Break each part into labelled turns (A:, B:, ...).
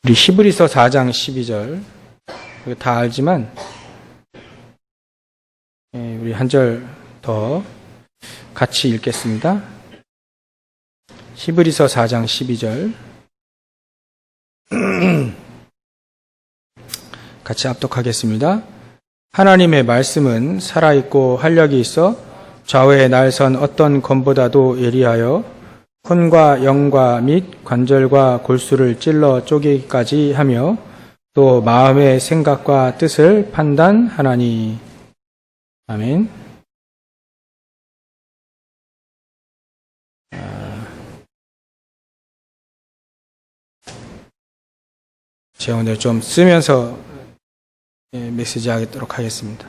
A: 우리 히브리서 4장 12절 다 알지만 우리 한 절 더 같이 읽겠습니다. 히브리서 4장 12절 같이 합독하겠습니다. 하나님의 말씀은 살아있고 활력이 있어 좌우에 날선 어떤 검보다도 예리하여 혼과 영과 및 관절과 골수를 찔러 쪼개기까지 하며 또 마음의 생각과 뜻을 판단하나니. 아멘. 제가 오늘 좀 쓰면서 메시지 하도록 하겠습니다.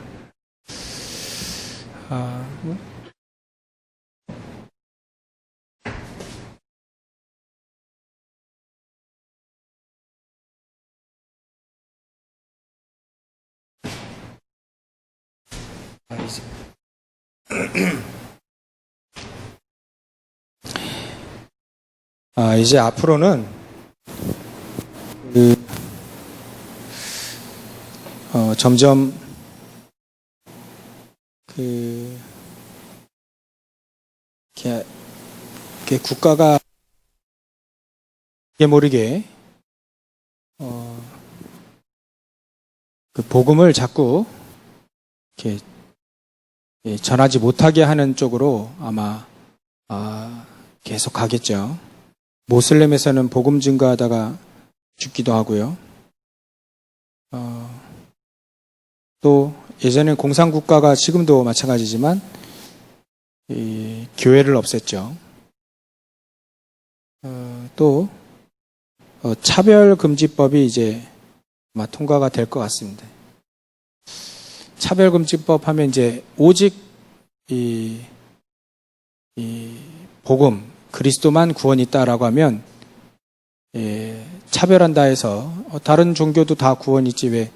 A: 이제 앞으로는 점점 국가가 모르게 그 복음을 자꾸 이렇게 전하지 못하게 하는 쪽으로 아마 계속 가겠죠. 모슬렘에서는 복음 증거하다가 죽기도 하고요. 또 예전엔 공산국가가 지금도 마찬가지지만 교회를 없앴죠. 또 차별금지법이 이제 아마 통과가 될 것 같습니다. 차별금지법 하면 이제 오직 이 복음 그리스도만 구원이 있다라고 하면 차별한다 해서 다른 종교도 다 구원이 있지 왜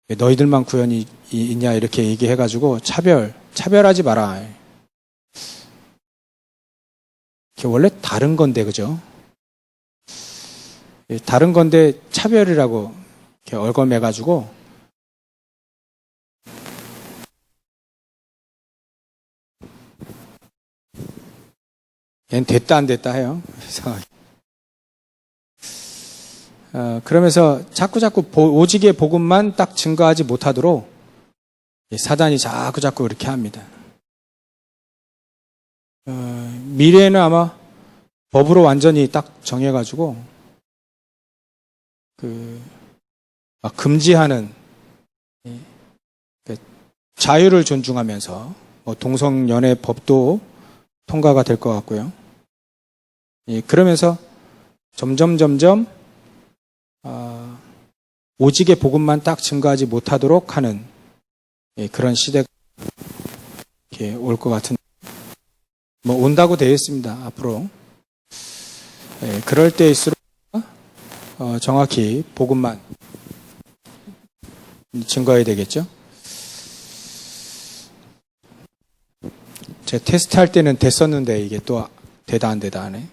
A: 너희들만 구원이 있냐 이렇게 얘기해가지고 차별하지 마라. 원래 다른 건데 그죠? 다른 건데 차별이라고 이렇게 얼검해가지고 얘는 됐다 안 됐다 해요. 그러면서 자꾸 오직의 복음만 딱 증거하지 못하도록 사단이 자꾸 그렇게 합니다. 미래에는 아마 법으로 완전히 딱 정해가지고 금지하는 자유를 존중하면서 동성연애 법도 통과가 될 것 같고요. 그러면서 점점 오직의 복음만 딱 증거하지 못하도록 하는 그런 시대가 올 것 같은 온다고 되어 있습니다. 앞으로 그럴 때일수록 정확히 복음만 증거해야 되겠죠. 제가 테스트 할 때는 됐었는데 이게 또 되다 안 되다 하네.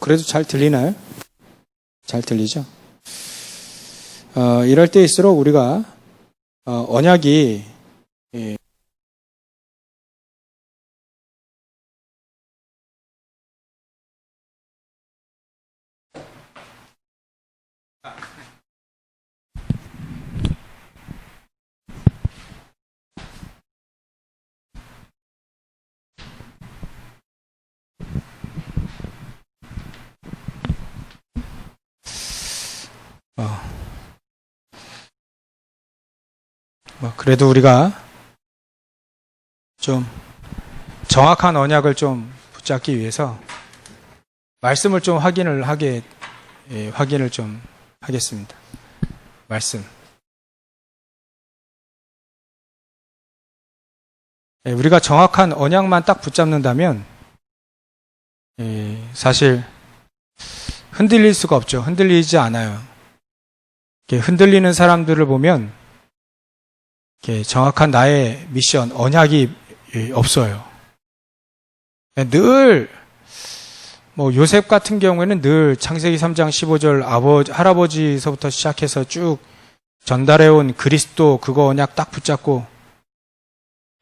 A: 그래도 잘 들리나요? 잘 들리죠? 이럴 때일수록 우리가 언약이 그래도 우리가 좀 정확한 언약을 좀 붙잡기 위해서 말씀을 좀 확인을 좀 하겠습니다. 말씀. 우리가 정확한 언약만 딱 붙잡는다면 사실 흔들릴 수가 없죠. 흔들리지 않아요. 흔들리는 사람들을 보면 정확한 나의 미션, 언약이 없어요. 늘 뭐 요셉 같은 경우에는 늘 창세기 3장 15절 할아버지서부터 시작해서 쭉 전달해온 그리스도 그거 언약 딱 붙잡고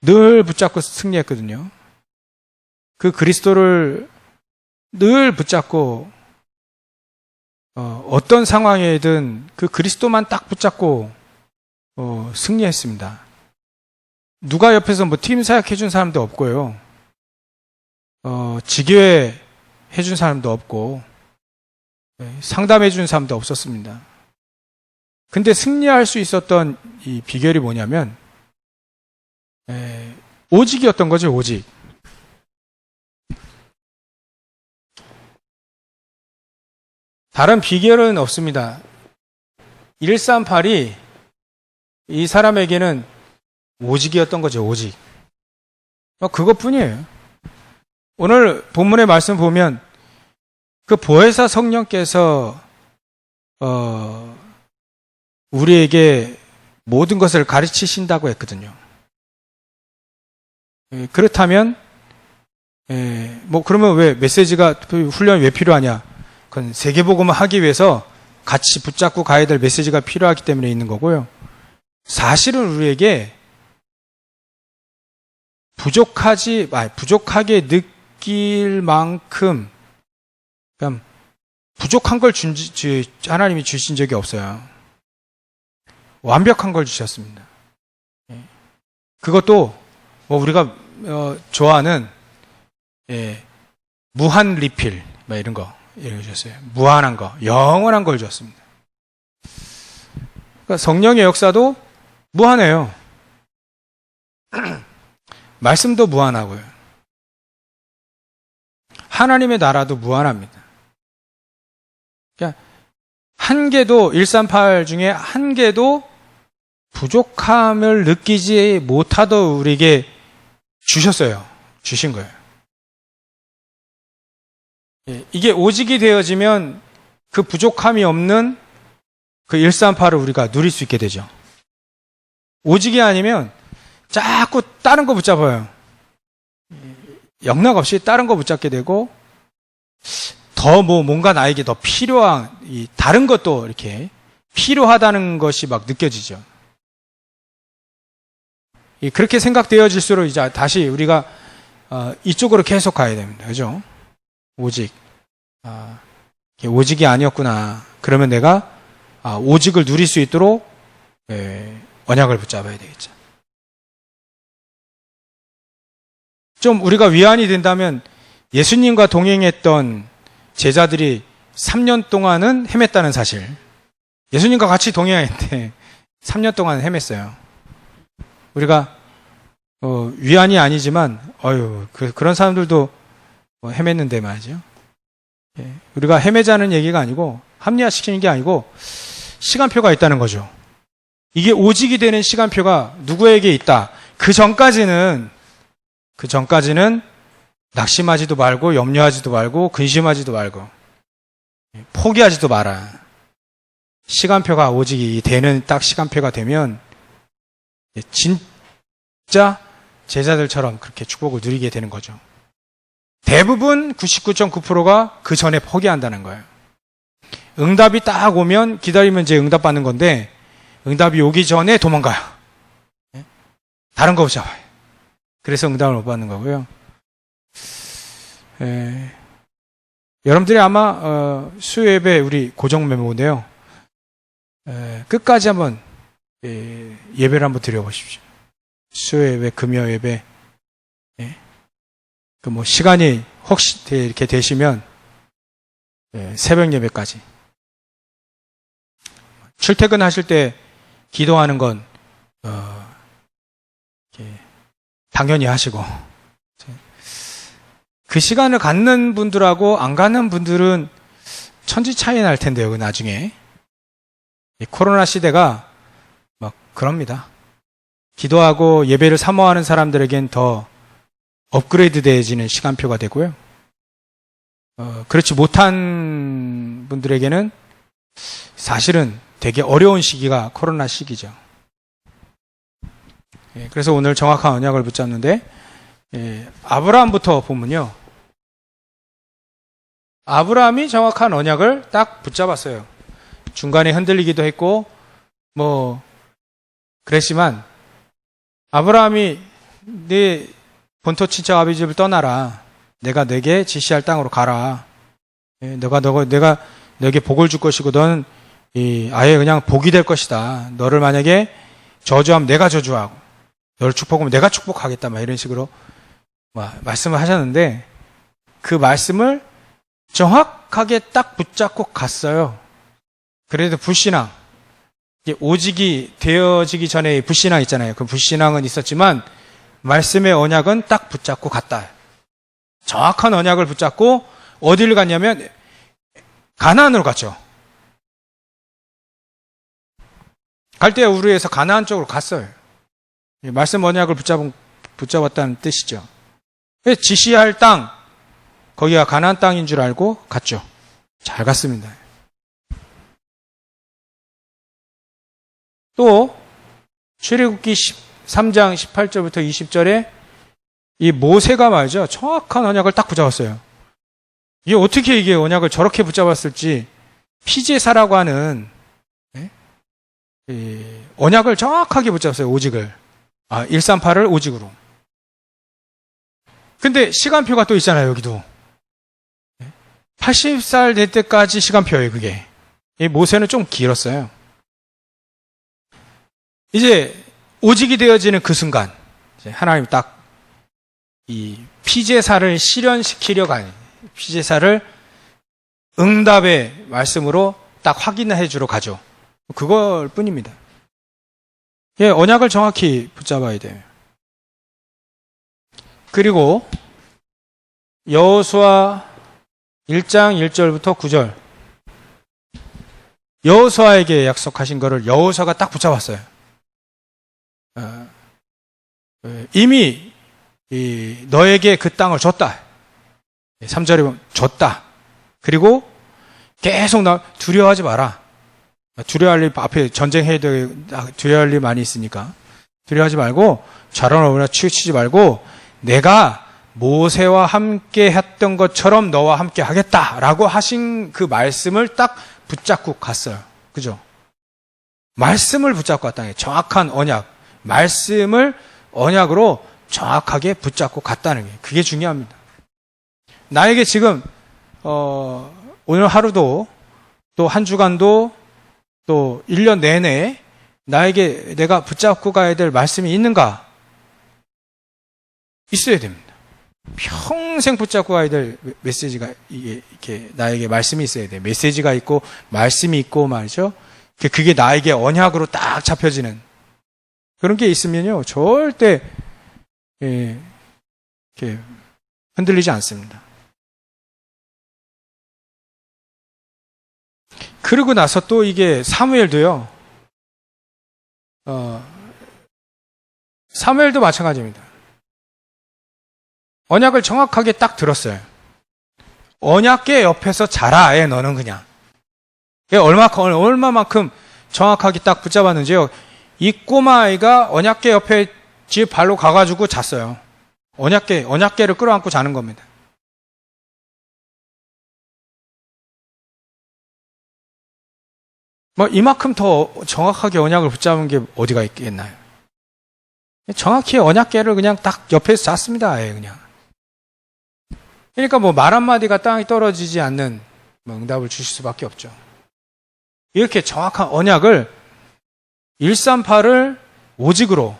A: 늘 붙잡고 승리했거든요. 그 그리스도를 늘 붙잡고 어떤 상황에든 그 그리스도만 딱 붙잡고 승리했습니다. 누가 옆에서 뭐 팀 사역 해준 사람도 없고요. 지교회 해준 사람도 없고 상담해 준 사람도 없었습니다. 근데 승리할 수 있었던 이 비결이 뭐냐면 오직이었던 거죠. 오직. 다른 비결은 없습니다. 138이 이 사람에게는 오직이었던 거죠. 오직. 그것뿐이에요. 오늘 본문의 말씀 보면 그 보혜사 성령께서 우리에게 모든 것을 가르치신다고 했거든요. 그렇다면 뭐 그러면 왜 메시지가 훈련이 왜 필요하냐? 그건 세계복음을 하기 위해서 같이 붙잡고 가야 될 메시지가 필요하기 때문에 있는 거고요. 사실은 우리에게 부족하게 느낄 만큼 부족한 걸 하나님이 주신 적이 없어요. 완벽한 걸 주셨습니다. 그것도 뭐 우리가 좋아하는 무한 리필 이런 거 주셨어요. 무한한 거, 영원한 걸 주었습니다. 그러니까 성령의 역사도 무한해요. 말씀도 무한하고요. 하나님의 나라도 무한합니다. 그러니까 한 개도 138 중에 한 개도 부족함을 느끼지 못하도록 우리에게 주셨어요. 주신 거예요. 이게 오직이 되어지면 그 부족함이 없는 그 138을 우리가 누릴 수 있게 되죠. 오직이 아니면 자꾸 다른 거 붙잡아요. 영락 없이 다른 거 붙잡게 되고 더 뭔가 나에게 더 필요한 다른 것도 이렇게 필요하다는 것이 막 느껴지죠. 그렇게 생각되어질수록 이제 다시 우리가 이쪽으로 계속 가야 됩니다. 그죠? 오직. 오직이 아니었구나. 그러면 내가 오직을 누릴 수 있도록 언약을 붙잡아야 되겠죠. 좀 우리가 위안이 된다면 예수님과 동행했던 제자들이 3년 동안은 헤맸다는 사실. 예수님과 같이 동행했는데 3년 동안 헤맸어요. 우리가 위안이 아니지만 그런 사람들도 헤맸는데 말이죠. 우리가 헤매자는 얘기가 아니고 합리화시키는 게 아니고 시간표가 있다는 거죠. 이게 오직이 되는 시간표가 누구에게 있다. 그 전까지는 낙심하지도 말고 염려하지도 말고 근심하지도 말고 포기하지도 마라. 시간표가 오직이 되는 딱 시간표가 되면 진짜 제자들처럼 그렇게 축복을 누리게 되는 거죠. 대부분 99.9%가 그 전에 포기한다는 거예요. 응답이 딱 오면 기다리면 이제 응답받는 건데 응답이 오기 전에 도망가요. 다른 거 붙잡아요. 그래서 응답을 못 받는 거고요. 여러분들이 아마 수요 예배 우리 고정 메모인데요. 끝까지 한번 예배를 한번 드려보십시오. 수요 예배, 금요 예배. 시간이 혹시 이렇게 되시면 새벽 예배까지. 출퇴근하실 때 기도하는 건 당연히 하시고 그 시간을 갖는 분들하고 안 갖는 분들은 천지 차이 날 텐데요. 나중에 코로나 시대가 막 그럽니다. 기도하고 예배를 사모하는 사람들에겐 더 업그레이드 되어지는 시간표가 되고요. 그렇지 못한 분들에게는 사실은 되게 어려운 시기가 코로나 시기죠. 그래서 오늘 정확한 언약을 붙잡는데 아브라함부터 보면요. 아브라함이 정확한 언약을 딱 붙잡았어요. 중간에 흔들리기도 했고 뭐 그랬지만 아브라함이 네 본토 친척 아비 집을 떠나라. 내가 내게 지시할 땅으로 가라. 내가 너에게 복을 줄 것이고 너는 아예 그냥 복이 될 것이다. 너를 만약에 저주하면 내가 저주하고 너를 축복하면 내가 축복하겠다. 막 이런 식으로 말씀을 하셨는데 그 말씀을 정확하게 딱 붙잡고 갔어요. 그래도 불신앙, 오직이 되어지기 전에 불신앙 있잖아요. 그 불신앙은 있었지만 말씀의 언약은 딱 붙잡고 갔다. 정확한 언약을 붙잡고 어디를 갔냐면 가나안으로 갔죠. 갈대아 우르에서 가나안 쪽으로 갔어요. 말씀 언약을 붙잡았다는 뜻이죠. 지시할 땅, 거기가 가나안 땅인 줄 알고 갔죠. 잘 갔습니다. 또 출애굽기 13장 18절부터 20절에 이 모세가 말이죠. 정확한 언약을 딱 붙잡았어요. 이게 어떻게 이게 언약을 저렇게 붙잡았을지 피제사라고 하는 언약을 정확하게 붙잡았어요. 오직을. 138을 오직으로. 근데 시간표가 또 있잖아요. 여기도. 80살 될 때까지 시간표예요. 그게. 이 모세는 좀 길었어요. 이제 오직이 되어지는 그 순간 하나님 딱 이 피제사를 실현시키려고 하는 피제사를 응답의 말씀으로 딱 확인해 주러 가죠. 그걸 뿐입니다. 언약을 정확히 붙잡아야 돼요. 그리고 여호수아 1장 1절부터 9절 여호수아에게 약속하신 거를 여호수아가 딱 붙잡았어요. 이미 너에게 그 땅을 줬다. 3절에 보면 줬다. 그리고 계속 두려워하지 마라. 두려워할 일 앞에 전쟁해야 돼. 두려워할 일 많이 있으니까 두려워하지 말고 좌로나 치우치지 말고 내가 모세와 함께 했던 것처럼 너와 함께 하겠다라고 하신 그 말씀을 딱 붙잡고 갔어요. 그죠? 말씀을 붙잡고 갔다는 게 정확한 언약. 말씀을 언약으로 정확하게 붙잡고 갔다는 게 그게 중요합니다. 나에게 지금 오늘 하루도 또 한 주간도 또 1년 내내 나에게 내가 붙잡고 가야 될 말씀이 있는가? 있어야 됩니다. 평생 붙잡고 가야 될 메시지가 이게 나에게 말씀이 있어야 돼요. 메시지가 있고 말씀이 있고 말이죠. 그게 나에게 언약으로 딱 잡혀지는 그런 게 있으면요 절대 이렇게 흔들리지 않습니다. 그러고 나서 또 이게 사무엘도요. 사무엘도 마찬가지입니다. 언약을 정확하게 딱 들었어요. 언약궤 옆에서 자라, 너는 그냥. 얼마만큼 정확하게 딱 붙잡았는지요. 이 꼬마 아이가 언약궤 옆에 집 발로 가가지고 잤어요. 언약궤를 끌어안고 자는 겁니다. 이만큼 더 정확하게 언약을 붙잡은 게 어디가 있겠나요? 정확히 언약궤를 그냥 딱 옆에서 잤습니다. 그냥. 그러니까 말 한마디가 땅에 떨어지지 않는 응답을 주실 수밖에 없죠. 이렇게 정확한 언약을 138을 오직으로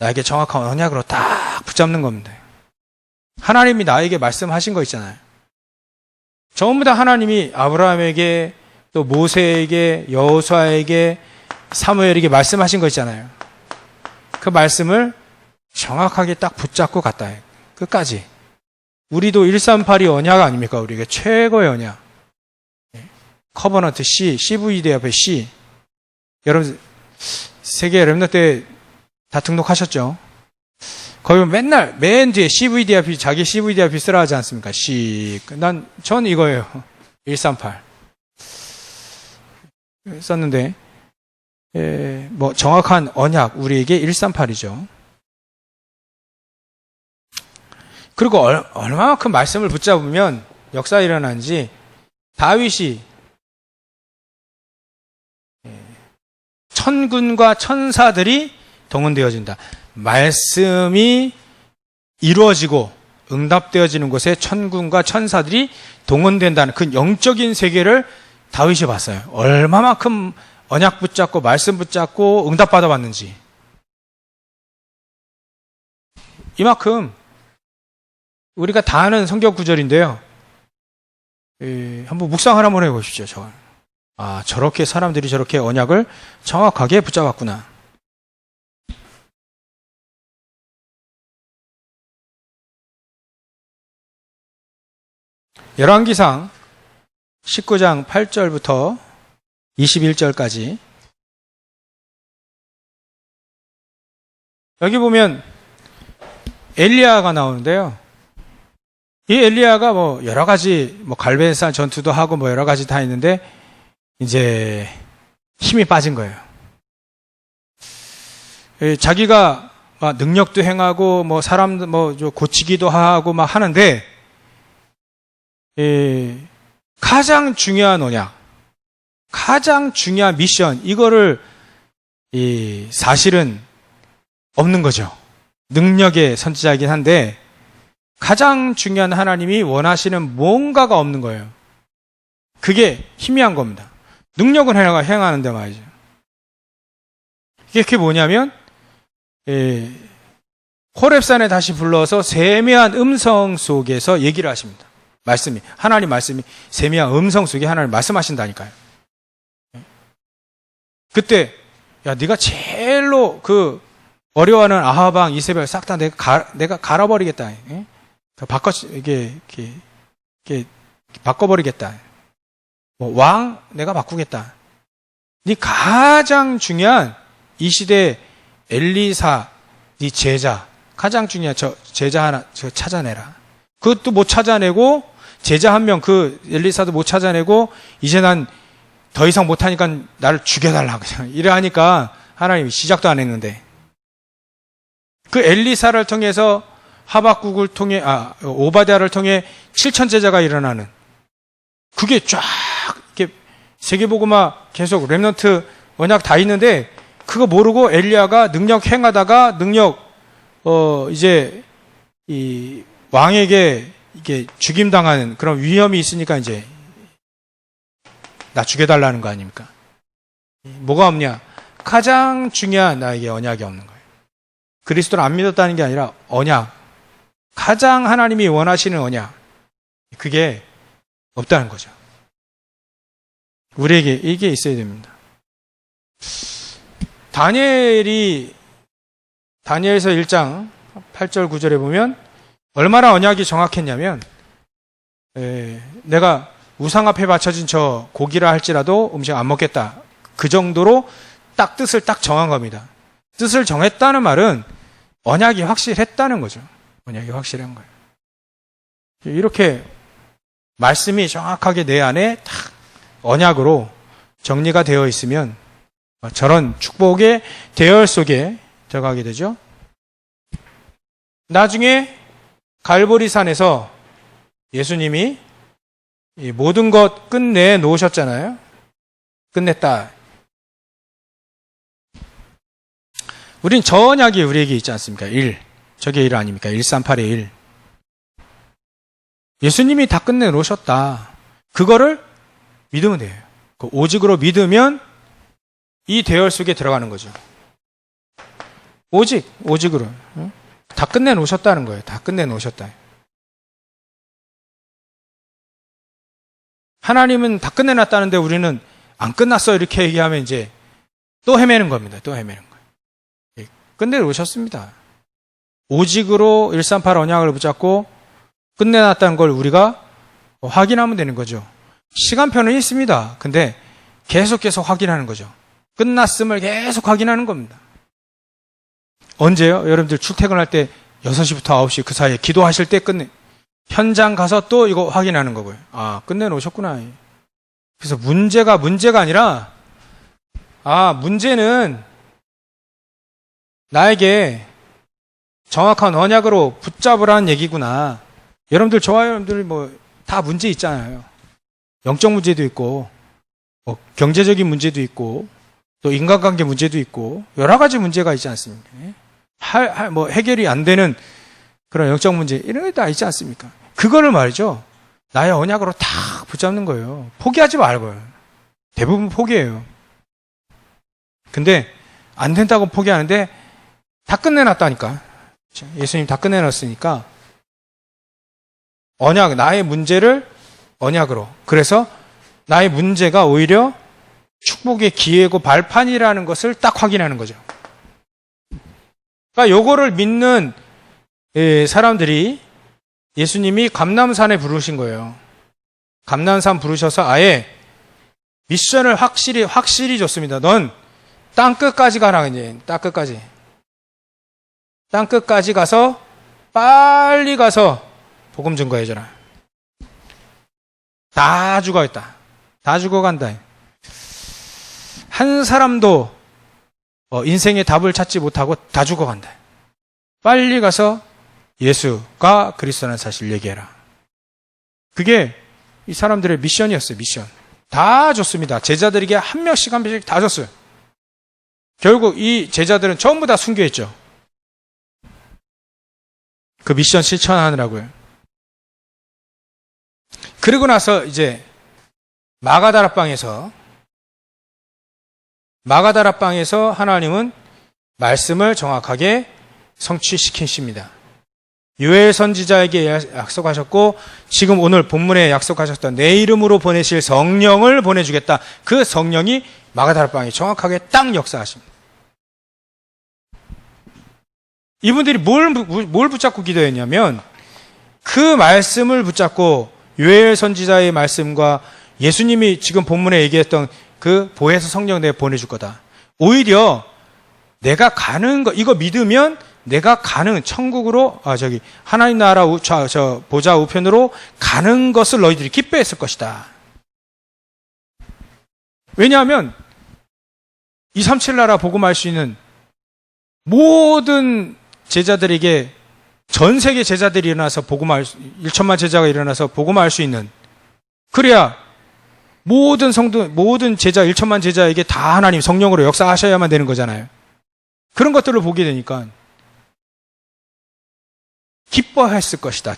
A: 나에게 정확한 언약으로 딱 붙잡는 겁니다. 하나님이 나에게 말씀하신 거 있잖아요. 전부 다 하나님이 아브라함에게 또 모세에게 여호수아에게 사무엘에게 말씀하신 거 있잖아요. 그 말씀을 정확하게 딱 붙잡고 갔다. 끝까지. 우리도 138이 언약 아닙니까? 우리에게 최고의 언약. 커버넌트 C, CVD 앞에 C. 여러분 세계 렘넌트 때 다 등록하셨죠? 거기 맨 뒤에 CVDIP, 자기 CVDIP 쓰라 하지 않습니까? 전 이거예요. 138. 썼는데, 정확한 언약, 우리에게 138이죠. 그리고 얼마만큼 말씀을 붙잡으면 역사 일어나는지 다윗이 천군과 천사들이 동원되어진다. 말씀이 이루어지고 응답되어지는 곳에 천군과 천사들이 동원된다는 그 영적인 세계를 다윗이 봤어요. 얼마만큼 언약 붙잡고 말씀 붙잡고 응답받아 봤는지. 이만큼 우리가 다 아는 성경 구절인데요. 한번 묵상을 한번 해보십시오. 저걸. 아, 저렇게 사람들이 저렇게 언약을 정확하게 붙잡았구나. 열왕기상 19장 8절부터 21절까지 여기 보면 엘리야가 나오는데요. 이 엘리야가 뭐 여러 가지 갈멜산 전투도 하고 뭐 여러 가지 다 있는데 이제 힘이 빠진 거예요. 자기가 막 능력도 행하고 뭐 사람도 뭐 고치기도 하고 막 하는데 가장 중요한 언약, 가장 중요한 미션 이거를 사실은 없는 거죠. 능력의 선지자이긴 한데 가장 중요한 하나님이 원하시는 뭔가가 없는 거예요. 그게 희미한 겁니다. 능력은 행하는데 말이죠. 이게 뭐냐면 호렙산에 다시 불러서 세미한 음성 속에서 얘기를 하십니다. 말씀이 하나님 말씀이 세미한 음성 속에 하나님 말씀하신다니까요. 그때 야 네가 제일로 그 어려워하는 아하방 이세벨 싹 다 내가 갈아버리겠다. 이게 바꿔버리겠다. 왕 내가 바꾸겠다. 네 가장 중요한 이 시대 엘리사 네 제자 가장 중요한 저 제자 하나 저 찾아내라. 그것도 못 찾아내고 제자 한 명 그 엘리사도 못 찾아내고 이제 난 더 이상 못하니까 나를 죽여달라 그냥 이래 하니까 하나님이 시작도 안 했는데 그 엘리사를 통해서 하박국을 통해 오바댜를 통해 7천 제자가 일어나는 그게 쫙 이렇게 세계복음화 계속 렘넌트 언약 다 있는데 그거 모르고 엘리야가 능력 행하다가 능력 이제 이 왕에게 이게 죽임 당하는 그런 위험이 있으니까 이제 나 죽여달라는 거 아닙니까? 뭐가 없냐? 가장 중요한 나에게 언약이 없는 거예요. 그리스도를 안 믿었다는 게 아니라 언약. 가장 하나님이 원하시는 언약. 그게 없다는 거죠. 우리에게 이게 있어야 됩니다. 다니엘서 1장 8절 9절에 보면 얼마나 언약이 정확했냐면 내가 우상 앞에 바쳐진 저 고기라 할지라도 음식 안 먹겠다. 그 정도로 딱 뜻을 딱 정한 겁니다. 뜻을 정했다는 말은 언약이 확실했다는 거죠. 언약이 확실한 거예요. 이렇게 말씀이 정확하게 내 안에 딱 언약으로 정리가 되어 있으면 저런 축복의 대열 속에 들어가게 되죠. 나중에 갈보리산에서 예수님이 이 모든 것 끝내 놓으셨잖아요. 끝냈다. 우린 저 언약이 우리에게 있지 않습니까? 1. 저게 1 아닙니까? 138의 1. 예수님이 다 끝내 놓으셨다. 그거를 믿으면 돼요. 그 오직으로 믿으면 이 대열 속에 들어가는 거죠. 오직으로. 다 끝내 놓으셨다는 거예요. 다 끝내 놓으셨다. 하나님은 다 끝내놨다는데 우리는 안 끝났어 이렇게 얘기하면 이제 또 헤매는 겁니다. 또 헤매는 거예요. 끝내 놓으셨습니다. 오직으로 138 언약을 붙잡고 끝내놨다는 걸 우리가 확인하면 되는 거죠. 시간표는 있습니다. 근데 계속 확인하는 거죠. 끝났음을 계속 확인하는 겁니다. 언제요? 여러분들 출퇴근할 때 6시부터 9시 그 사이에 기도하실 때 현장 가서 또 이거 확인하는 거고요. 아, 끝내놓으셨구나. 그래서 문제가 아니라 문제는 나에게 정확한 언약으로 붙잡으라는 얘기구나. 여러분들 저와 여러분들 다 문제 있잖아요. 영적 문제도 있고, 경제적인 문제도 있고, 또 인간관계 문제도 있고, 여러 가지 문제가 있지 않습니까? 해결이 안 되는 그런 영적 문제, 이런 게 다 있지 않습니까? 그거를 말이죠. 나의 언약으로 탁 붙잡는 거예요. 포기하지 말고요. 대부분 포기해요. 근데 안 된다고 포기하는데 다 끝내놨다니까. 예수님 다 끝내놨으니까 언약, 나의 문제를 언약으로. 그래서 나의 문제가 오히려 축복의 기회고 발판이라는 것을 딱 확인하는 거죠. 그러니까 요거를 믿는 사람들이 예수님이 감람산에 부르신 거예요. 감람산 부르셔서 아예 미션을 확실히 줬습니다. 넌 땅 끝까지 가라, 이제. 땅 끝까지. 땅 끝까지 가서 빨리 가서 복음 증거해줘라. 다 죽어있다. 다 죽어간다. 한 사람도 인생의 답을 찾지 못하고 다 죽어간다. 빨리 가서 예수가 그리스도라는 사실을 얘기해라. 그게 이 사람들의 미션이었어요. 미션. 다 줬습니다. 제자들에게 한 명씩 다 줬어요. 결국 이 제자들은 전부 다 순교했죠. 그 미션 실천하느라고요. 그리고 나서 이제 마가다락방에서 하나님은 말씀을 정확하게 성취시키십니다. 요엘 선지자에게 약속하셨고 지금 오늘 본문에 약속하셨던 내 이름으로 보내실 성령을 보내주겠다. 그 성령이 마가다락방에 정확하게 딱 역사하십니다. 이분들이 뭘 붙잡고 기도했냐면 그 말씀을 붙잡고 요엘 선지자의 말씀과 예수님이 지금 본문에 얘기했던 그 보혜사 성령 내가 보내줄 거다. 오히려 내가 가는 거 이거 믿으면 내가 가는 천국으로 하나님 나라 보좌 우편으로 가는 것을 너희들이 기뻐했을 것이다. 왜냐하면 237 나라 복음할 수 있는 모든 제자들에게 전 세계 제자들이 일어나서 1천만 제자가 일어나서 복음할 수 있는, 그래야 모든 제자 1천만 제자에게 다 하나님 성령으로 역사하셔야만 되는 거잖아요. 그런 것들을 보게 되니까 기뻐했을 것이다.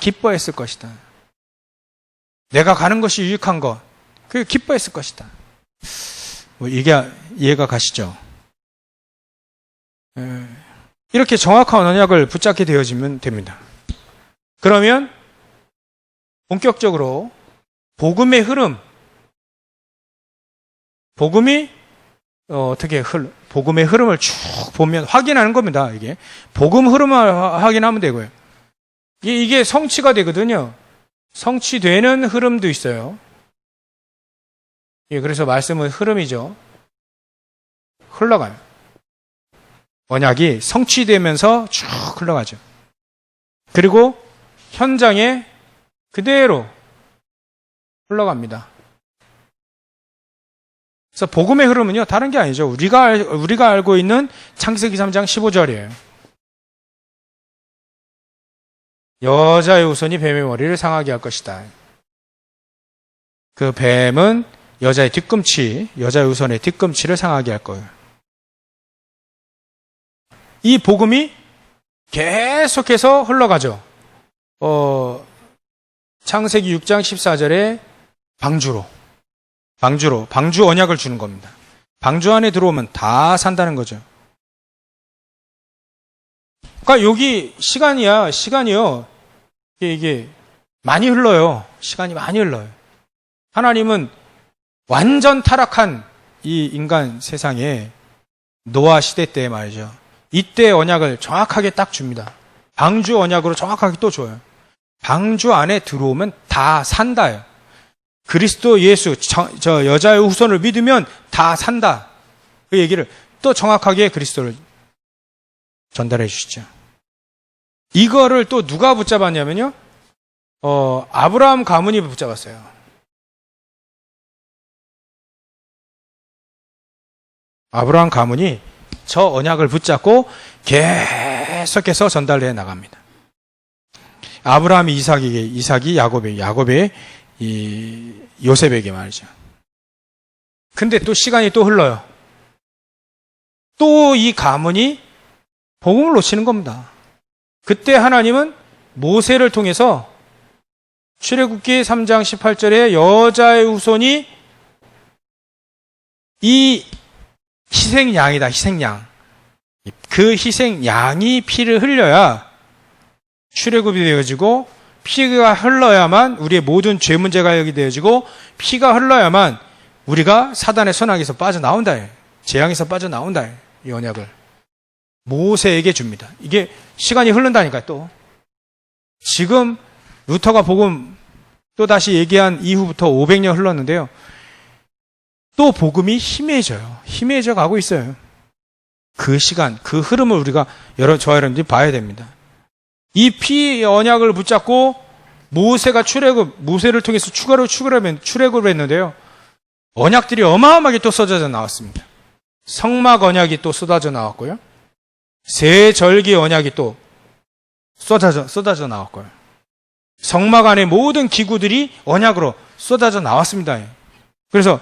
A: 내가 가는 것이 유익한 것, 그게 기뻐했을 것이다. 이게 이해가 가시죠? 이렇게 정확한 언약을 붙잡게 되어지면 됩니다. 그러면 본격적으로 복음의 흐름, 복음의 흐름을 쭉 보면 확인하는 겁니다. 이게 복음 흐름을 확인하면 되고요. 이게 성취가 되거든요. 성취되는 흐름도 있어요. 그래서 말씀은 흐름이죠. 흘러가요. 언약이 성취되면서 쭉 흘러가죠. 그리고 현장에 그대로 흘러갑니다. 그래서 복음의 흐름은요, 다른 게 아니죠. 우리가 알고 있는 창세기 3장 15절이에요. 여자의 후손이 뱀의 머리를 상하게 할 것이다. 그 뱀은 여자의 후손의 뒤꿈치를 상하게 할 거예요. 이 복음이 계속해서 흘러가죠. 창세기 6장 14절에 방주 언약을 주는 겁니다. 방주 안에 들어오면 다 산다는 거죠. 그러니까 여기 시간이요. 이게 많이 흘러요. 시간이 많이 흘러요. 하나님은 완전 타락한 이 인간 세상에 노아 시대 때 말이죠. 이때 언약을 정확하게 딱 줍니다. 방주 언약으로 정확하게 또 줘요. 방주 안에 들어오면 다 산다요. 그리스도 예수, 저 여자의 후손을 믿으면 다 산다. 그 얘기를 또 정확하게 그리스도를 전달해 주시죠. 이거를 또 누가 붙잡았냐면요. 아브라함 가문이 붙잡았어요. 아브라함 가문이 저 언약을 붙잡고 계속해서 전달해 나갑니다. 아브라함이 이삭이 야곱의 이 요셉에게 말이죠. 근데 또 시간이 또 흘러요. 또 이 가문이 복음을 놓치는 겁니다. 그때 하나님은 모세를 통해서 출애굽기 3장 18절에 여자의 후손이 이 희생양이다, 희생양. 그 희생양이 피를 흘려야 출애굽이 되어지고, 피가 흘러야만 우리의 모든 죄 문제가 해결되어지고, 피가 흘러야만 우리가 사단의 손아귀에서 빠져나온다. 재앙에서 빠져나온다. 이 언약을 모세에게 줍니다. 이게 시간이 흐른다니까요. 또 지금 루터가 복음 또 다시 얘기한 이후부터 500년 흘렀는데요. 또 복음이 희미해져 가고 있어요. 그 시간, 그 흐름을 우리가 저와 여러분들이 봐야 됩니다. 이 피 언약을 붙잡고 모세가 모세를 통해서 출애굽을 했는데요. 언약들이 어마어마하게 또 쏟아져 나왔습니다. 성막 언약이 또 쏟아져 나왔고요. 세 절기 언약이 또 쏟아져 나왔고요. 성막 안에 모든 기구들이 언약으로 쏟아져 나왔습니다. 그래서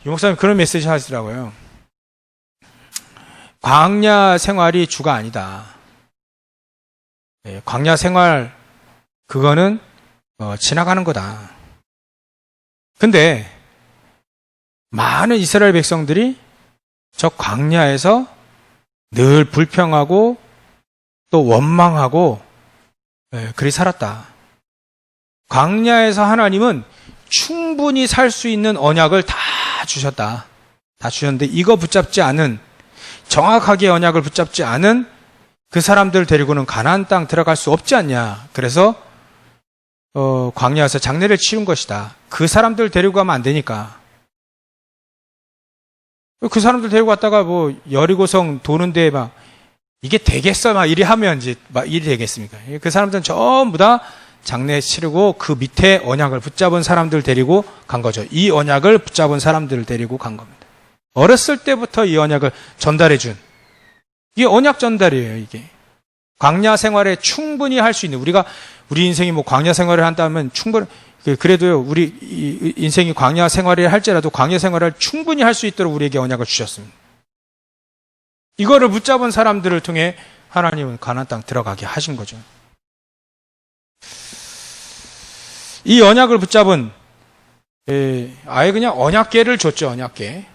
A: 유 목사님 그런 메시지 하시더라고요. 광야 생활이 주가 아니다. 광야 생활 그거는 지나가는 거다. 근데 많은 이스라엘 백성들이 저 광야에서 늘 불평하고 또 원망하고 그리 살았다. 광야에서 하나님은 충분히 살 수 있는 언약을 다 주셨다. 다 주셨는데 이거 붙잡지 않은, 정확하게 언약을 붙잡지 않은 그 사람들 데리고는 가나안 땅 들어갈 수 없지 않냐. 그래서 광야에서 장례를 치른 것이다. 그 사람들 데리고 가면 안 되니까. 그 사람들 데리고 갔다가 뭐 여리고성 도는데 막 이게 되겠어? 막 이리 하면 이제 막 일이 되겠습니까? 그 사람들은 전부 다 장례 치르고 그 밑에 언약을 붙잡은 사람들 데리고 간 거죠. 이 언약을 붙잡은 사람들을 데리고 간 겁니다. 어렸을 때부터 이 언약을 전달해 준, 이게 언약 전달이에요. 이게 광야 생활에 충분히 할 수 있는, 우리 인생이 뭐 광야 생활을 한다면 충분히, 그래도요, 우리 인생이 광야 생활을 할지라도 광야 생활을 충분히 할 수 있도록 우리에게 언약을 주셨습니다. 이거를 붙잡은 사람들을 통해 하나님은 가나안 땅 들어가게 하신 거죠. 이 언약을 붙잡은, 아예 그냥 언약궤를 줬죠. 언약궤.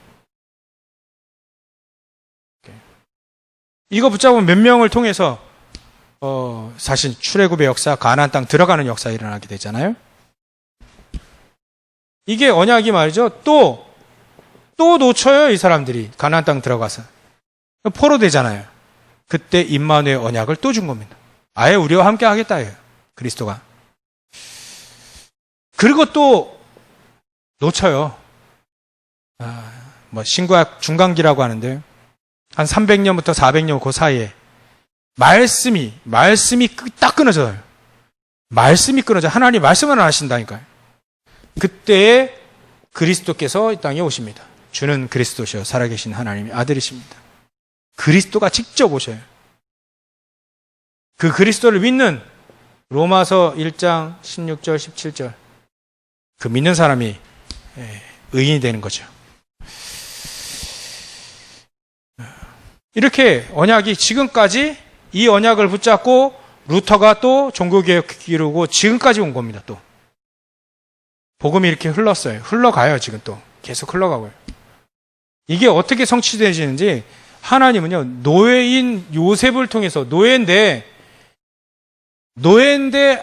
A: 이거 붙잡은 몇 명을 통해서 사실 출애굽의 역사, 가나안 땅 들어가는 역사 일어나게 되잖아요. 이게 언약이 말이죠. 또 놓쳐요. 이 사람들이 가나안 땅 들어가서 포로되잖아요. 그때 임마누엘 언약을 또 준 겁니다. 아예 우리와 함께 하겠다예요. 그리스도가. 그리고 또 놓쳐요. 뭐 신구약 중간기라고 하는데 한 300년부터 400년 그 사이에 말씀이 딱 끊어져요. 말씀이 끊어져. 하나님 말씀을 안 하신다니까요. 그때에 그리스도께서 이 땅에 오십니다. 주는 그리스도시요 살아계신 하나님의 아들이십니다. 그리스도가 직접 오셔요. 그 그리스도를 믿는 로마서 1장 16절 17절 그 믿는 사람이 의인이 되는 거죠. 이렇게 언약이 지금까지, 이 언약을 붙잡고 루터가 또 종교개혁 이루고 지금까지 온 겁니다. 또 복음이 이렇게 흘렀어요. 흘러가요. 지금 또 계속 흘러가고요. 이게 어떻게 성취되지는지, 하나님은요, 노예인 요셉을 통해서, 노예인데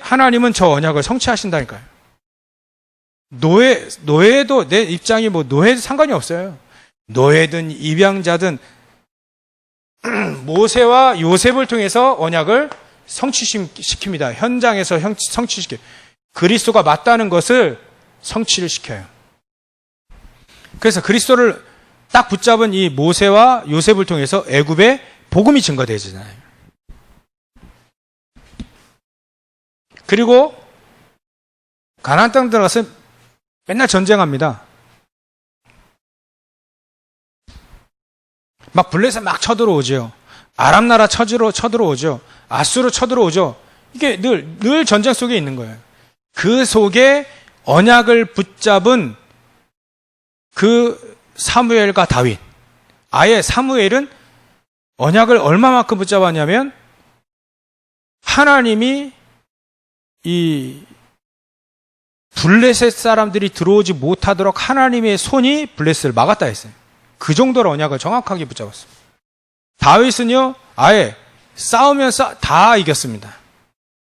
A: 하나님은 저 언약을 성취하신다니까요. 노예도, 내 입장이 뭐 노예도 상관이 없어요. 노예든 입양자든 모세와 요셉을 통해서 언약을 성취시킵니다. 현장에서 성취시켜요. 그리스도가 맞다는 것을 성취를 시켜요. 그래서 그리스도를 딱 붙잡은 이 모세와 요셉을 통해서 애굽에 복음이 증거되잖아요. 그리고 가나안 땅 들어가서 맨날 전쟁합니다. 막 블레셋 막 쳐들어오죠. 아람 나라 쳐들어오죠. 아수르 쳐들어오죠. 이게 늘 전쟁 속에 있는 거예요. 그 속에 언약을 붙잡은 그 사무엘과 다윗. 아예 사무엘은 언약을 얼마만큼 붙잡았냐면 하나님이 이 블레셋 사람들이 들어오지 못하도록 하나님의 손이 블레셋을 막았다 했어요. 그 정도로 언약을 정확하게 붙잡았어요. 다윗은요, 아예 싸우면 다 이겼습니다.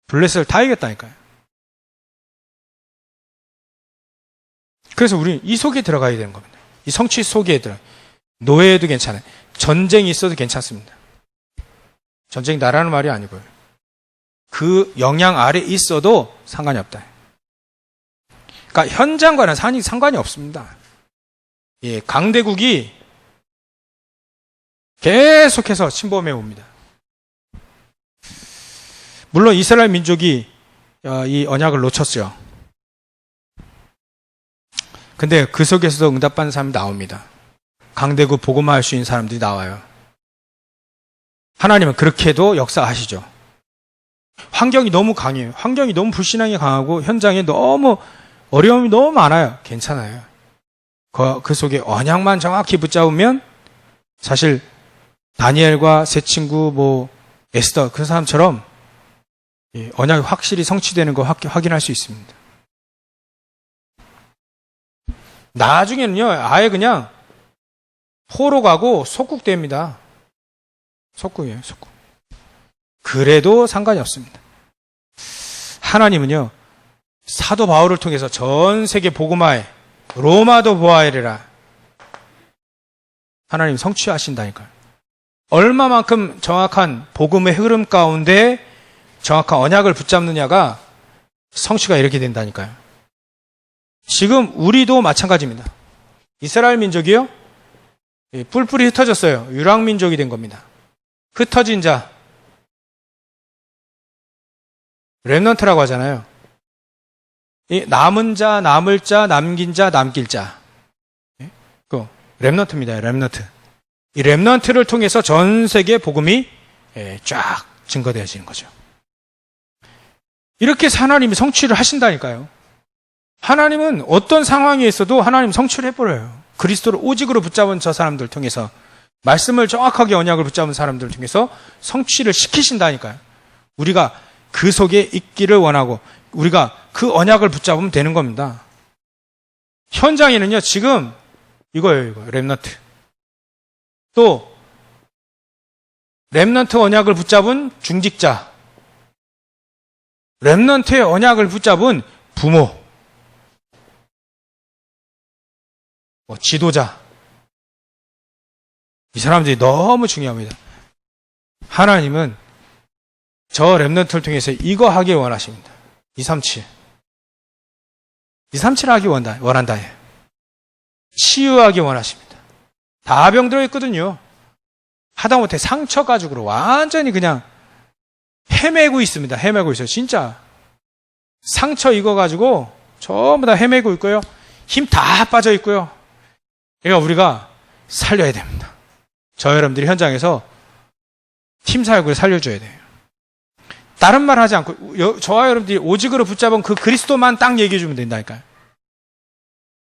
A: 블레셋을 다 이겼다니까요. 그래서 우리는 이 속에 들어가야 되는 겁니다. 이 성취 속에 노예해도 괜찮아요. 전쟁이 있어도 괜찮습니다. 전쟁 나라는 말이 아니고요. 그 영향 아래 있어도 상관이 없다. 그러니까 현장과는 상관이 없습니다. 예, 강대국이 계속해서 침범해 옵니다. 물론 이스라엘 민족이 이 언약을 놓쳤죠. 근데 그 속에서도 응답받는 사람이 나옵니다. 강대국 복음화할 수 있는 사람들이 나와요. 하나님은 그렇게도 역사하시죠. 환경이 너무 강해요. 환경이 너무 불신앙이 강하고 현장에 너무 어려움이 너무 많아요. 괜찮아요. 그 속에 언약만 정확히 붙잡으면 사실 다니엘과 세 친구 에스더 그 사람처럼 언약이 확실히 성취되는 거 확인할 수 있습니다. 나중에는요, 아예 그냥 포로 가고 속국됩니다. 속국이에요, 속국. 그래도 상관이 없습니다. 하나님은요, 사도 바울을 통해서 전 세계 복음화에 로마도 보아야 되라. 하나님 성취하신다니까요. 얼마만큼 정확한 복음의 흐름 가운데 정확한 언약을 붙잡느냐가 성취가 이렇게 된다니까요. 지금 우리도 마찬가지입니다. 이스라엘 민족이요, 뿔뿔이 흩어졌어요. 유랑민족이 된 겁니다. 흩어진 자, 렘넌트라고 하잖아요. 이 남은 자, 남을 자, 남긴 자, 남길 자. 그 렘넌트입니다. 렘넌트. 이 렘넌트를 통해서 전 세계 복음이 쫙 증거되어지는 거죠. 이렇게 해서 하나님이 성취를 하신다니까요. 하나님은 어떤 상황에 있어도 하나님 성취를 해버려요. 그리스도를 오직으로 붙잡은 저 사람들 통해서, 말씀을 정확하게 언약을 붙잡은 사람들을 통해서 성취를 시키신다니까요. 우리가 그 속에 있기를 원하고 우리가 그 언약을 붙잡으면 되는 겁니다. 현장에는요, 지금 이거예요, 이거. 렘넌트. 또 렘넌트 언약을 붙잡은 중직자, 렘넌트의 언약을 붙잡은 부모, 지도자. 이 사람들이 너무 중요합니다. 하나님은 저 렘넌트를 통해서 이거 하길 원하십니다. 237. 237 하기 원한다. 치유하기 원하십니다. 다 병들어 있거든요. 하다못해 상처 가지고 완전히 그냥 헤매고 있습니다. 헤매고 있어요. 진짜. 상처 이거 가지고 전부 다 헤매고 있고요. 힘 다 빠져 있고요. 그러니까 우리가 살려야 됩니다. 저 여러분들이 현장에서 팀 사역을 살려줘야 돼요. 다른 말 하지 않고 저와 여러분들이 오직으로 붙잡은 그 그리스도만 딱 얘기해 주면 된다니까요.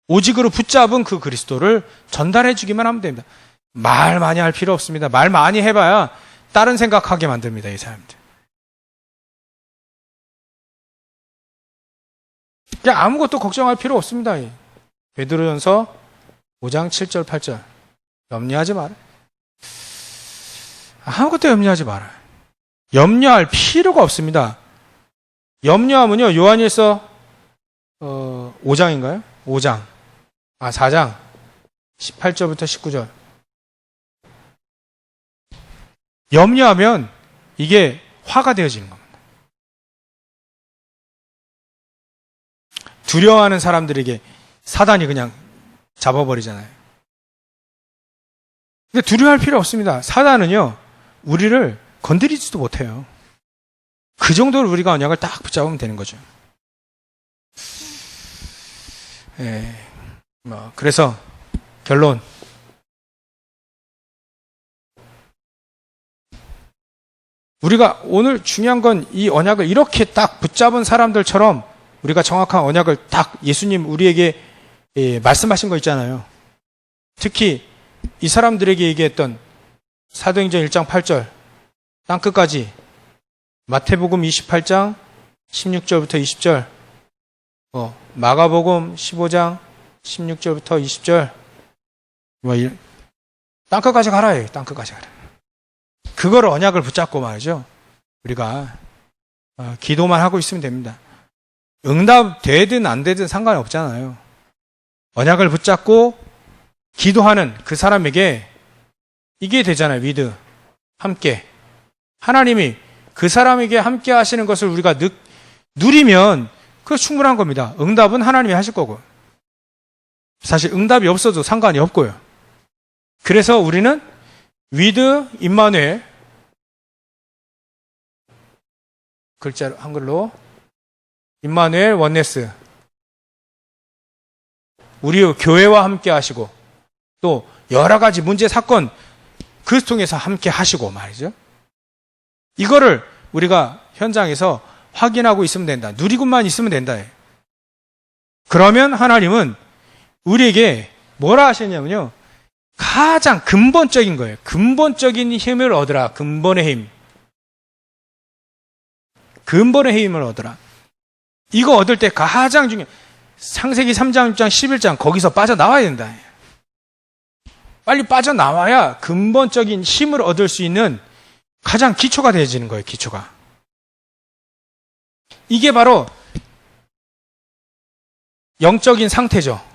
A: 오직으로 붙잡은 그 그리스도를 전달해 주기만 하면 됩니다. 말 많이 할 필요 없습니다. 말 많이 해봐야 다른 생각하게 만듭니다. 이 사람들. 그냥 아무것도 걱정할 필요 없습니다. 베드로전서 5장 7절 8절 염려하지 마라. 아무것도 염려하지 마라. 염려할 필요가 없습니다. 염려하면요, 요한일서 5장인가요? 4장 18절부터 19절. 염려하면 이게 화가 되어지는 겁니다. 두려워하는 사람들에게 사단이 그냥 잡아버리잖아요. 근데 두려워할 필요 없습니다. 사단은요, 우리를 건드리지도 못해요. 그 정도로 우리가 언약을 딱 붙잡으면 되는 거죠. 그래서 결론. 우리가 오늘 중요한 건 이 언약을 이렇게 딱 붙잡은 사람들처럼 우리가 정확한 언약을 딱 예수님 우리에게 말씀하신 거 있잖아요. 특히 이 사람들에게 얘기했던 사도행전 1장 8절 땅끝까지, 마태복음 28장 16절부터 20절, 마가복음 15장 16절부터 20절, 땅끝까지 가라 해요. 땅끝까지 가라. 그걸 언약을 붙잡고 말이죠. 우리가 기도만 하고 있으면 됩니다. 응답 되든 안 되든 상관이 없잖아요. 언약을 붙잡고 기도하는 그 사람에게 이게 되잖아요. 위드, 함께. 하나님이 그 사람에게 함께 하시는 것을 우리가 누리면 그거 충분한 겁니다. 응답은 하나님이 하실 거고. 사실 응답이 없어도 상관이 없고요. 그래서 우리는 위드 임마누엘, 글자로 한글로 임마누엘 원네스, 우리 교회와 함께 하시고 또 여러 가지 문제 사건 그 통해서 함께 하시고 말이죠. 이거를 우리가 현장에서 확인하고 있으면 된다. 누리고만 있으면 된다. 그러면 하나님은 우리에게 뭐라 하셨냐면요. 가장 근본적인 거예요. 근본적인 힘을 얻으라. 근본의 힘. 근본의 힘을 얻으라. 이거 얻을 때 가장 중요한 창세기 3장, 6장, 11장 거기서 빠져나와야 된다. 빨리 빠져나와야 근본적인 힘을 얻을 수 있는 가장 기초가 되어지는 거예요. 기초가. 이게 바로 영적인 상태죠.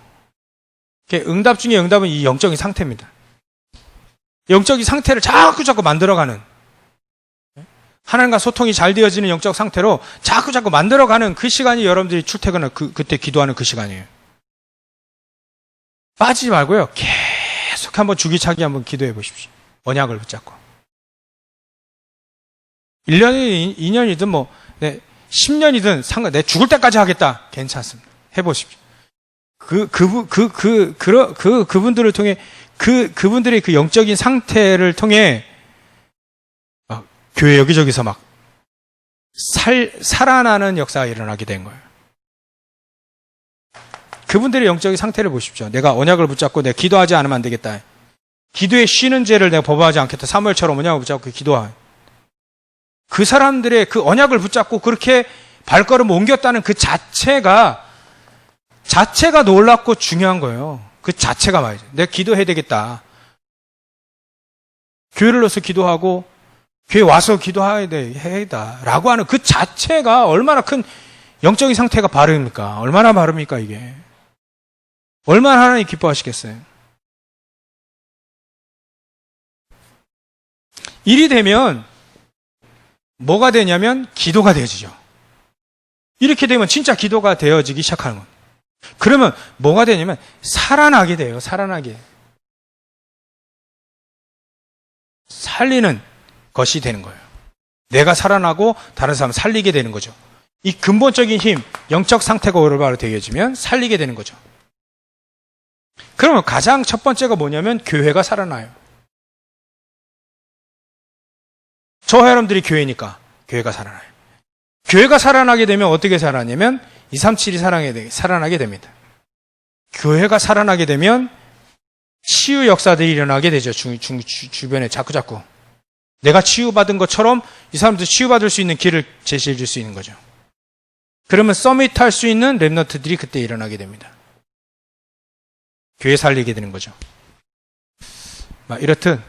A: 응답 중에 응답은 이 영적인 상태입니다. 영적인 상태를 자꾸 만들어가는, 하나님과 소통이 잘 되어지는 영적 상태로 자꾸 만들어가는 그 시간이 여러분들이 출퇴근을 그때 기도하는 그 시간이에요. 빠지지 말고요. 계속 한번 주기차기 한번 기도해 보십시오. 언약을 붙잡고. 1년이든 2년이든 10년이든 내 죽을 때까지 하겠다. 괜찮습니다. 해보십시오. 그분들을 통해, 그분들의 그 영적인 상태를 통해, 교회 여기저기서 막, 살아나는 역사가 일어나게 된 거예요. 그분들의 영적인 상태를 보십시오. 내가 언약을 붙잡고 내가 기도하지 않으면 안 되겠다. 기도에 쉬는 죄를 내가 범하지 않겠다. 사무엘처럼 언약을 붙잡고 기도하. 그 사람들의 그 언약을 붙잡고 그렇게 발걸음을 옮겼다는 그 자체가 놀랍고 중요한 거예요. 그 자체가 말이죠. 내가 기도해야 되겠다. 교회를 넣어서 기도하고 교회 와서 기도해야 되겠다 라고 하는 그 자체가 얼마나 큰 영적인 상태가 바릅니까? 얼마나 바릅니까 이게? 얼마나 하나님 기뻐하시겠어요? 일이 되면 뭐가 되냐면 기도가 되어지죠. 이렇게 되면 진짜 기도가 되어지기 시작하는 겁니다. 그러면 뭐가 되냐면 살아나게 돼요. 살아나게. 살리는 것이 되는 거예요. 내가 살아나고 다른 사람 살리게 되는 거죠. 이 근본적인 힘, 영적 상태가 올바로 되어지면 살리게 되는 거죠. 그러면 가장 첫 번째가 뭐냐면 교회가 살아나요. 저와 여러분들이 교회니까 교회가 살아나요. 교회가 살아나게 되면 어떻게 살아나냐면 237이 살아나게 됩니다. 교회가 살아나게 되면 치유 역사들이 일어나게 되죠. 주변에 자꾸 내가 치유받은 것처럼 이 사람들 치유받을 수 있는 길을 제시해 줄 수 있는 거죠. 그러면 서밋 할 수 있는 랩너트들이 그때 일어나게 됩니다. 교회 살리게 되는 거죠. 이렇듯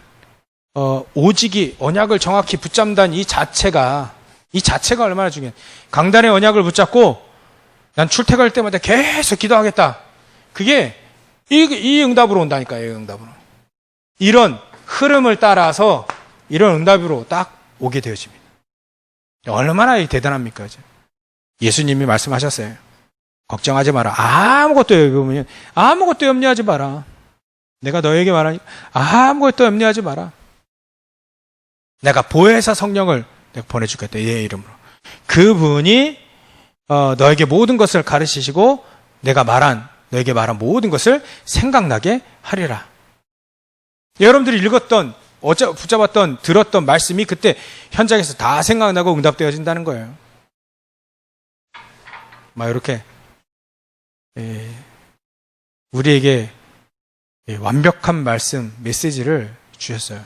A: 오직이 언약을 정확히 붙잡는다는 이 자체가 얼마나 중요해. 강단의 언약을 붙잡고 난 출퇴근할 때마다 계속 기도하겠다. 그게 이 응답으로 온다니까요. 이 응답으로. 이런 흐름을 따라서 이런 응답으로 딱 오게 되어집니다. 얼마나 대단합니까? 예수님이 말씀하셨어요. 걱정하지 마라. 아무것도 염려하지 마라. 내가 너에게 말하니 아무것도 염려하지 마라. 내가 보혜사 성령을 내가 보내주겠다. 얘의 이름으로. 그분이 너에게 모든 것을 가르치시고 너에게 말한 모든 것을 생각나게 하리라. 여러분들이 읽었던 붙잡았던 들었던 말씀이 그때 현장에서 다 생각나고 응답되어진다는 거예요. 막 이렇게 우리에게 완벽한 말씀, 메시지를 주셨어요.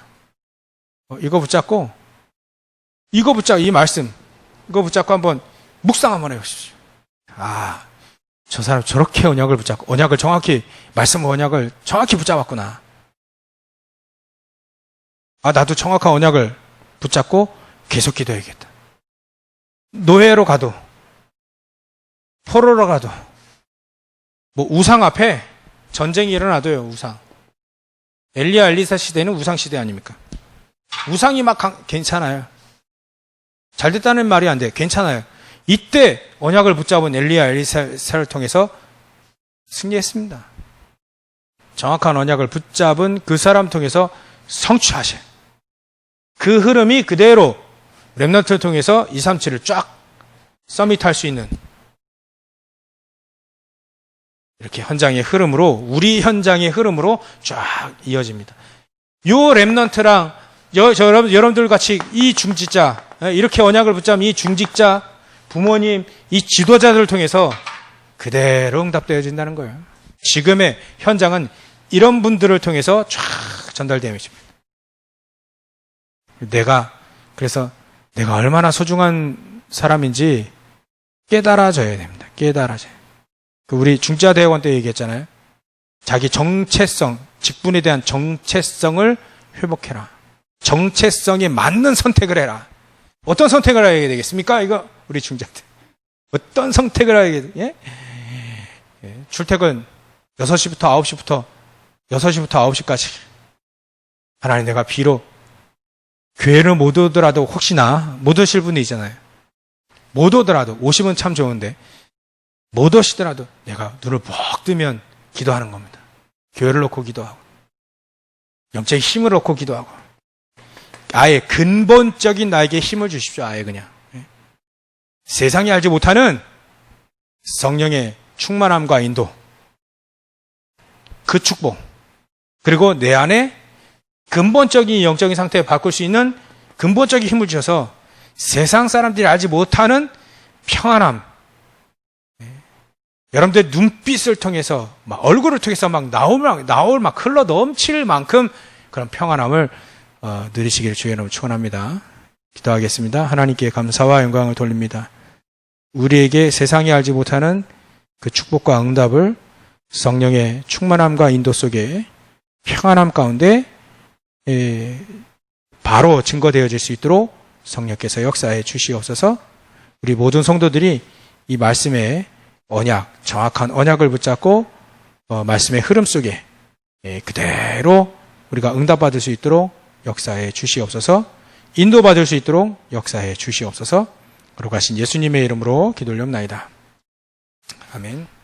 A: 이거 붙잡고 이 말씀, 이거 붙잡고 한번 묵상 한번 해보십시오. 아, 저 사람 저렇게 언약을 붙잡고, 언약을 정확히, 말씀 언약을 정확히 붙잡았구나. 아, 나도 정확한 언약을 붙잡고 계속 기도해야겠다. 노예로 가도, 포로로 가도, 뭐 우상 앞에 전쟁이 일어나도요, 우상. 엘리야 엘리사 시대는 우상 시대 아닙니까? 우상이 막 괜찮아요. 잘 됐다는 말이 안 돼. 괜찮아요. 이때 언약을 붙잡은 엘리야 엘리사를 통해서 승리했습니다. 정확한 언약을 붙잡은 그 사람 통해서 성취하신 그 흐름이 그대로 렘넌트를 통해서 237을 쫙 서밋할 수 있는 이렇게 현장의 흐름으로, 우리 현장의 흐름으로 쫙 이어집니다. 요 렘넌트랑 여러분들 같이 이 중직자, 이렇게 언약을 붙잡은 이 중직자, 부모님, 이 지도자들을 통해서 그대로 응답되어진다는 거예요. 지금의 현장은 이런 분들을 통해서 쫙 전달되어 있습니다. 그래서 내가 얼마나 소중한 사람인지 깨달아져야 됩니다. 깨달아져요. 우리 중지하대학원 때 얘기했잖아요. 자기 정체성, 직분에 대한 정체성을 회복해라. 정체성에 맞는 선택을 해라. 어떤 선택을 하게 되겠습니까? 이거 우리 중자들. 어떤 선택을 하게 예? 출퇴근 6시부터 9시까지. 하나님, 내가 비록 교회를 못 오더라도, 혹시나 못 오실 분이 있잖아요. 못 오더라도, 오시면 참 좋은데 못 오시더라도 내가 눈을 푹 뜨면 기도하는 겁니다. 교회를 놓고 기도하고, 영적인 힘을 놓고 기도하고, 아예 근본적인 나에게 힘을 주십시오. 아예 그냥 세상이 알지 못하는 성령의 충만함과 인도, 그 축복, 그리고 내 안에 근본적인 영적인 상태를 바꿀 수 있는 근본적인 힘을 주셔서 세상 사람들이 알지 못하는 평안함, 여러분들 눈빛을 통해서, 막 얼굴을 통해서 막 나올 막 흘러 넘칠 만큼 그런 평안함을 누리시기를 주의 이름으로 축원합니다. 기도하겠습니다. 하나님께 감사와 영광을 돌립니다. 우리에게 세상이 알지 못하는 그 축복과 응답을 성령의 충만함과 인도 속에 평안함 가운데 바로 증거되어질 수 있도록 성령께서 역사해 주시옵소서. 우리 모든 성도들이 이 말씀의 언약, 정확한 언약을 붙잡고 말씀의 흐름 속에 그대로 우리가 응답받을 수 있도록 역사해 주시옵소서. 인도받을 수 있도록 역사해 주시옵소서. 거룩하신 예수님의 이름으로 기도 올려옵나이다. 아멘.